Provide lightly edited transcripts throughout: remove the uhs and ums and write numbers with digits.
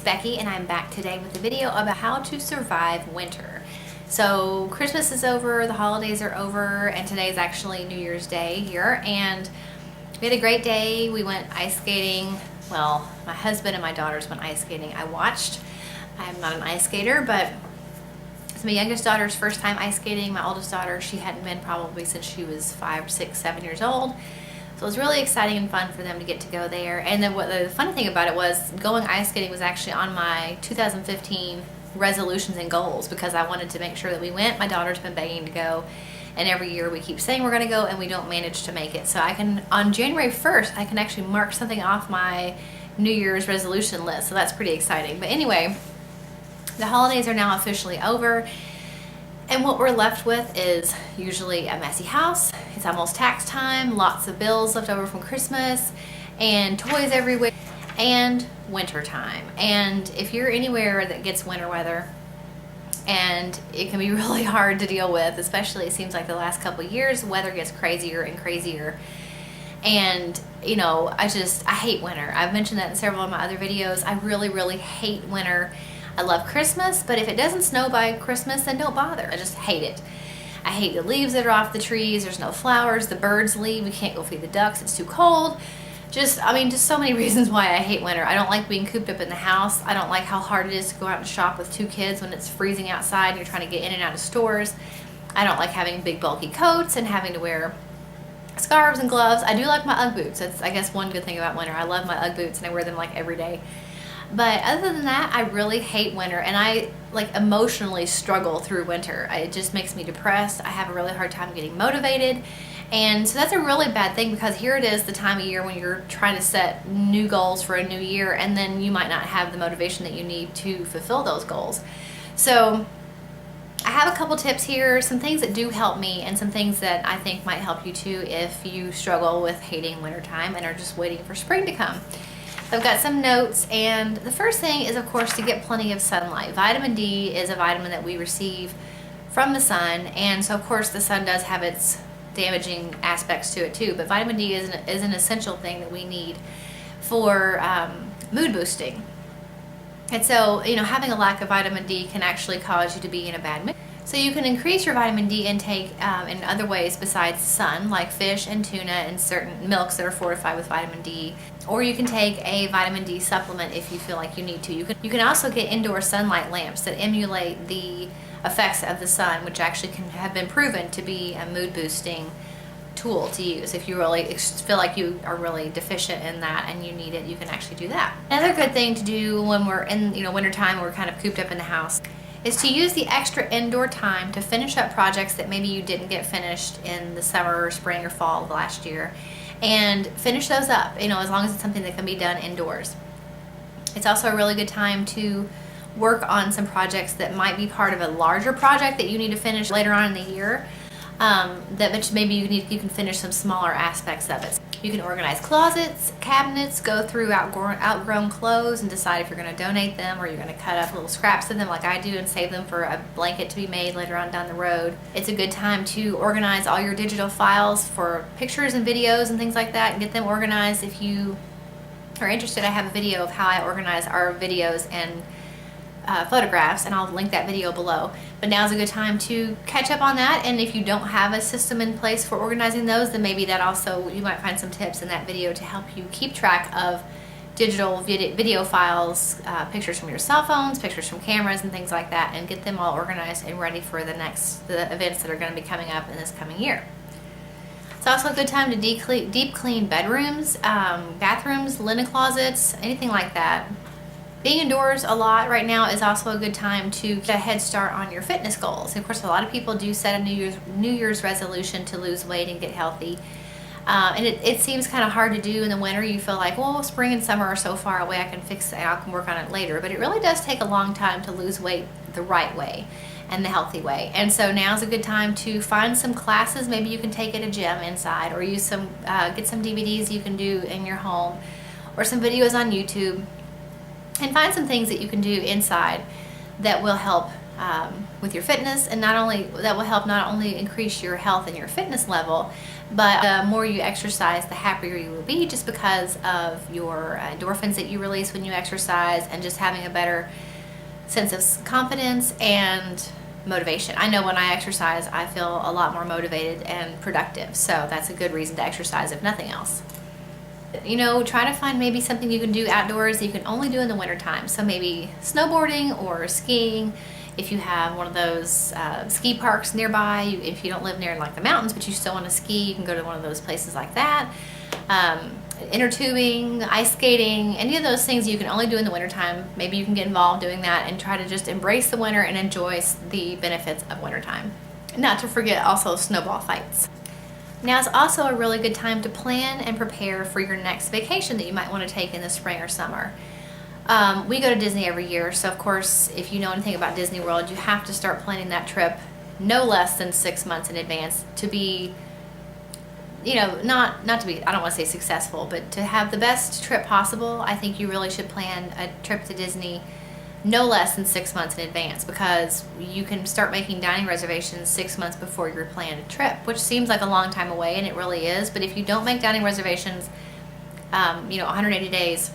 Becky, and I'm back today with a video about how to survive winter. So Christmas is over, the holidays are over, and today is actually New Year's Day here, and we had a great day. We went ice skating. Well, my husband and my daughters went ice skating. I watched. I'm not an ice skater, but it's my youngest daughter's first time ice skating. My oldest daughter, she hadn't been probably since she was 5, 6, 7 years old. So it was really exciting and fun for them to get to go there. And then what the funny thing about it was going ice skating was actually on my 2015 resolutions and goals because I wanted to make sure that we went. My daughter's been begging to go, and every year we keep saying we're going to go and we don't manage to make it. So I can, on January 1st, I can actually mark something off my New Year's resolution list. So that's pretty exciting. But anyway, the holidays are now officially over. And what we're left with is usually a messy house. It's almost tax time, lots of bills left over from Christmas, and toys everywhere, and winter time. And if you're anywhere that gets winter weather, and it can be really hard to deal with, especially it seems like the last couple of years, weather gets crazier and crazier. And you know, I hate winter. I've mentioned that in several of my other videos. I really hate winter. I love Christmas, but if it doesn't snow by Christmas, then don't bother. I just hate it. I hate the leaves that are off the trees. There's no flowers. The birds leave. We can't go feed the ducks. It's too cold. Just so many reasons why I hate winter. I don't like being cooped up in the house. I don't like how hard it is to go out and shop with 2 kids when it's freezing outside and you're trying to get in and out of stores. I don't like having big bulky coats and having to wear scarves and gloves. I do like my Ugg boots. That's, I guess, one good thing about winter. I love my Ugg boots and I wear them like every day. But other than that, I really hate winter, and I emotionally struggle through winter. It just makes me depressed. I have a really hard time getting motivated, and so that's a really bad thing because here it is, the time of year when you're trying to set new goals for a new year, and then you might not have the motivation that you need to fulfill those goals. So I have a couple tips here, some things that do help me, and some things that I think might help you too if you struggle with hating wintertime and are just waiting for spring to come. So I've got some notes, and the first thing is, of course, to get plenty of sunlight. Vitamin D is a vitamin that we receive from the sun, and so of course the sun does have its damaging aspects to it too, but vitamin D is an essential thing that we need for mood boosting. And so, you know, having a lack of vitamin D can actually cause you to be in a bad mood. So you can increase your vitamin D intake in other ways besides the sun, like fish and tuna and certain milks that are fortified with vitamin D. Or you can take a vitamin D supplement if you feel like you need to. You can also get indoor sunlight lamps that emulate the effects of the sun, which actually can have been proven to be a mood boosting tool to use. If you really feel like you are really deficient in that and you need it, you can actually do that. Another good thing to do when we're in wintertime, we're kind of cooped up in the house, is to use the extra indoor time to finish up projects that maybe you didn't get finished in the summer or spring or fall of last year, and finish those up, you know, as long as it's something that can be done indoors. It's also a really good time to work on some projects that might be part of a larger project that you need to finish later on in the year, that maybe you can finish some smaller aspects of it. You can organize closets, cabinets, go through outgrown clothes and decide if you're going to donate them or you're going to cut up little scraps of them like I do and save them for a blanket to be made later on down the road. It's a good time to organize all your digital files for pictures and videos and things like that and get them organized. If you are interested, I have a video of how I organize our videos and photographs, and I'll link that video below. But now's a good time to catch up on that, and if you don't have a system in place for organizing those, then maybe that also, you might find some tips in that video to help you keep track of digital video files, pictures from your cell phones, pictures from cameras and things like that, and get them all organized and ready for the events that are going to be coming up in this coming year. It's also a good time to deep clean bedrooms, bathrooms, linen closets, anything like that. Being indoors a lot right now is also a good time to get a head start on your fitness goals. And of course, a lot of people do set a New Year's resolution to lose weight and get healthy. And it seems kind of hard to do in the winter. You feel like, well, spring and summer are so far away, I can fix it, I can work on it later. But it really does take a long time to lose weight the right way and the healthy way. And so now's a good time to find some classes. Maybe you can take at a gym inside, or use get some DVDs you can do in your home, or some videos on YouTube. And find some things that you can do inside that will help with your fitness, and that will help not only increase your health and your fitness level, but the more you exercise, the happier you will be, just because of your endorphins that you release when you exercise, and just having a better sense of confidence and motivation. I know when I exercise, I feel a lot more motivated and productive, so that's a good reason to exercise, if nothing else. You know, try to find maybe something you can do outdoors that you can only do in the wintertime. So maybe snowboarding or skiing. If you have one of those ski parks nearby, if you don't live near like the mountains but you still want to ski, you can go to one of those places like that. Inner tubing, ice skating, any of those things you can only do in the wintertime. Maybe you can get involved doing that and try to just embrace the winter and enjoy the benefits of wintertime. Not to forget also snowball fights. Now is also a really good time to plan and prepare for your next vacation that you might want to take in the spring or summer. We go to Disney every year, so of course, if you know anything about Disney World, you have to start planning that trip no less than 6 months in advance to be, you know, not to be, I don't want to say successful, but to have the best trip possible. I think you really should plan a trip to Disney no less than 6 months in advance, because you can start making dining reservations 6 months before your planned trip, which seems like a long time away, and it really is. But if you don't make dining reservations, 180 days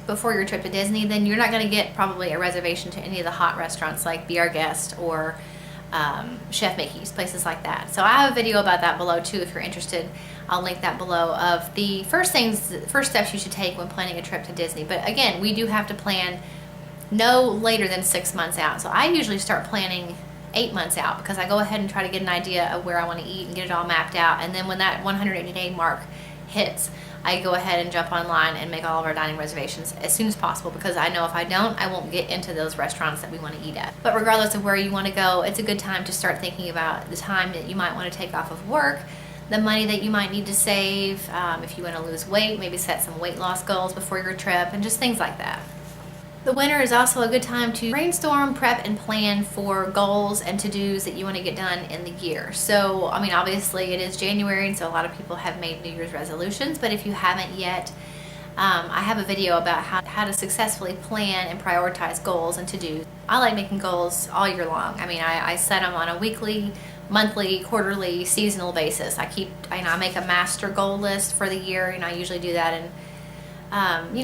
before your trip to Disney, then you're not going to get probably a reservation to any of the hot restaurants like Be Our Guest or Chef Mickey's, places like that. So I have a video about that below too if you're interested. I'll link that below, of the first steps you should take when planning a trip to Disney. But again, we do have to plan no later than 6 months out. So I usually start planning 8 months out, because I go ahead and try to get an idea of where I want to eat and get it all mapped out. And then when that 180-day mark hits, I go ahead and jump online and make all of our dining reservations as soon as possible, because I know if I don't, I won't get into those restaurants that we want to eat at. But regardless of where you want to go, it's a good time to start thinking about the time that you might want to take off of work, the money that you might need to save, if you want to lose weight, maybe set some weight loss goals before your trip, and just things like that. The winter is also a good time to brainstorm, prep, and plan for goals and to-dos that you want to get done in the year. So, I mean, obviously it is January, and so a lot of people have made New Year's resolutions, but if you haven't yet, I have a video about how to successfully plan and prioritize goals and to-dos. I like making goals all year long. I mean, I set them on a weekly, monthly, quarterly, seasonal basis. I make a master goal list for the year, and I usually do that in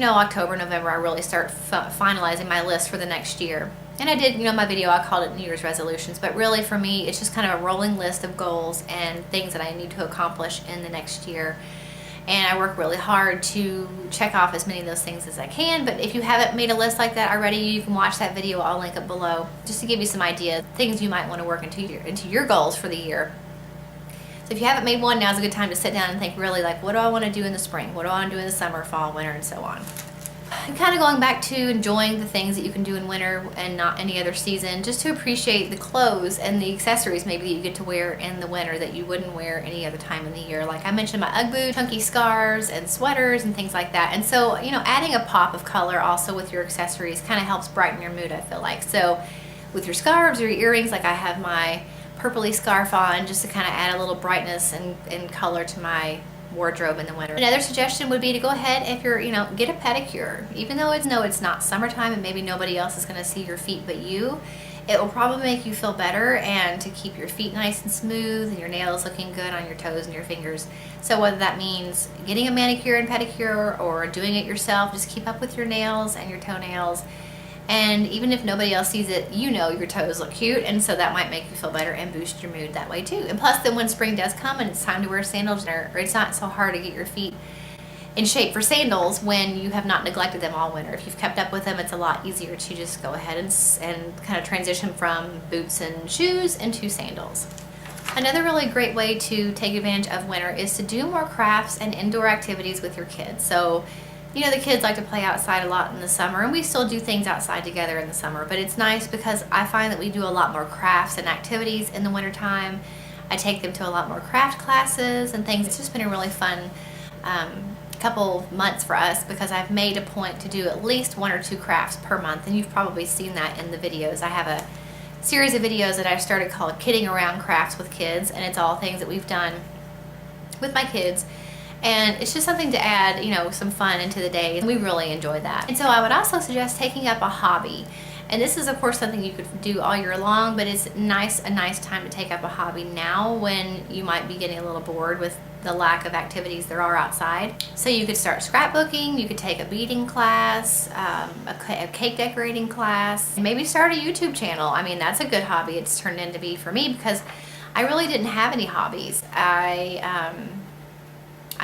October, November. I really start finalizing my list for the next year. And I did, my video, I called it New Year's resolutions, but really for me, it's just kind of a rolling list of goals and things that I need to accomplish in the next year. And I work really hard to check off as many of those things as I can. But if you haven't made a list like that already, you can watch that video. I'll link it below, just to give you some ideas, things you might want to work into your goals for the year. So if you haven't made one, now's a good time to sit down and think really, like, what do I want to do in the spring? What do I want to do in the summer, fall, winter, and so on. And kind of going back to enjoying the things that you can do in winter and not any other season, just to appreciate the clothes and the accessories maybe that you get to wear in the winter that you wouldn't wear any other time in the year. Like I mentioned, my Ugg boots, chunky scarves, and sweaters and things like that. And so, adding a pop of color also with your accessories kind of helps brighten your mood, I feel like. So with your scarves or your earrings, like I have my purpley scarf on just to kind of add a little brightness and color to my wardrobe in the winter. Another suggestion would be to go ahead, if you're, get a pedicure. Even though it's not summertime and maybe nobody else is going to see your feet but you, it will probably make you feel better and to keep your feet nice and smooth and your nails looking good on your toes and your fingers. So whether that means getting a manicure and pedicure or doing it yourself, just keep up with your nails and your toenails. And even if nobody else sees it, your toes look cute, and so that might make you feel better and boost your mood that way too. And plus, then when spring does come and it's time to wear sandals, or it's not so hard to get your feet in shape for sandals when you have not neglected them all winter. If you've kept up with them, it's a lot easier to just go ahead and kind of transition from boots and shoes into sandals. Another really great way to take advantage of winter is to do more crafts and indoor activities with your kids. So, the kids like to play outside a lot in the summer, and we still do things outside together in the summer, but it's nice because I find that we do a lot more crafts and activities in the wintertime. I take them to a lot more craft classes and things. It's just been a really fun couple months for us, because I've made a point to do at least 1 or 2 crafts per month, and you've probably seen that in the videos. I have a series of videos that I've started called Kidding Around Crafts with Kids, and it's all things that we've done with my kids. And it's just something to add, some fun into the day. And we really enjoy that. And so I would also suggest taking up a hobby. And this is of course something you could do all year long, but it's a nice time to take up a hobby now when you might be getting a little bored with the lack of activities there are outside. So you could start scrapbooking, you could take a beading class, a cake decorating class, maybe start a YouTube channel. I mean, that's a good hobby it's turned into be for me, because I really didn't have any hobbies. I'm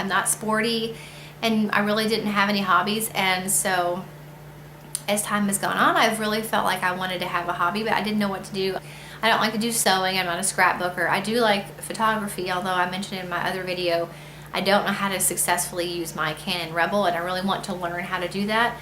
not sporty, and I really didn't have any hobbies, and so as time has gone on, I've really felt like I wanted to have a hobby, but I didn't know what to do. I don't like to do sewing. I'm not a scrapbooker. I do like photography, although I mentioned in my other video, I don't know how to successfully use my Canon Rebel, and I really want to learn how to do that.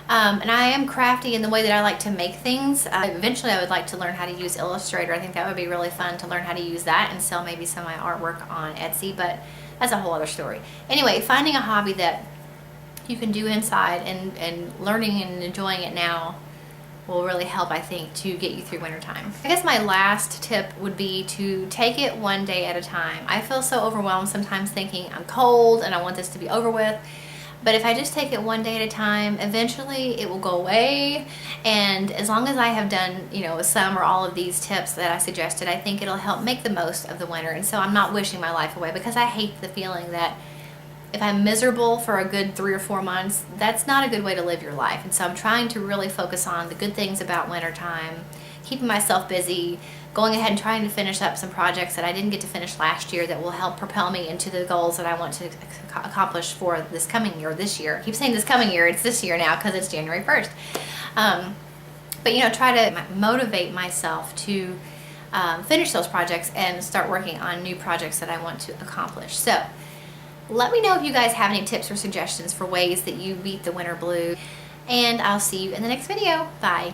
And I am crafty in the way that I like to make things. Eventually I would like to learn how to use Illustrator. I think that would be really fun to learn how to use that and sell maybe some of my artwork on Etsy, but that's a whole other story. Anyway, finding a hobby that you can do inside and learning and enjoying it now will really help, I think, to get you through wintertime. I guess my last tip would be to take it one day at a time. I feel so overwhelmed sometimes thinking I'm cold and I want this to be over with. But if I just take it one day at a time, eventually it will go away. And as long as I have done, you know, some or all of these tips that I suggested, I think it'll help make the most of the winter. And so I'm not wishing my life away, because I hate the feeling that if I'm miserable for a good 3 or 4 months, that's not a good way to live your life. And so I'm trying to really focus on the good things about wintertime, keeping myself busy, going ahead and trying to finish up some projects that I didn't get to finish last year that will help propel me into the goals that I want to accomplish for this coming year, this year. I keep saying this coming year, it's this year now because it's January 1st. But you know, try to motivate myself to finish those projects and start working on new projects that I want to accomplish. So let me know if you guys have any tips or suggestions for ways that you beat the winter blues, and I'll see you in the next video. Bye.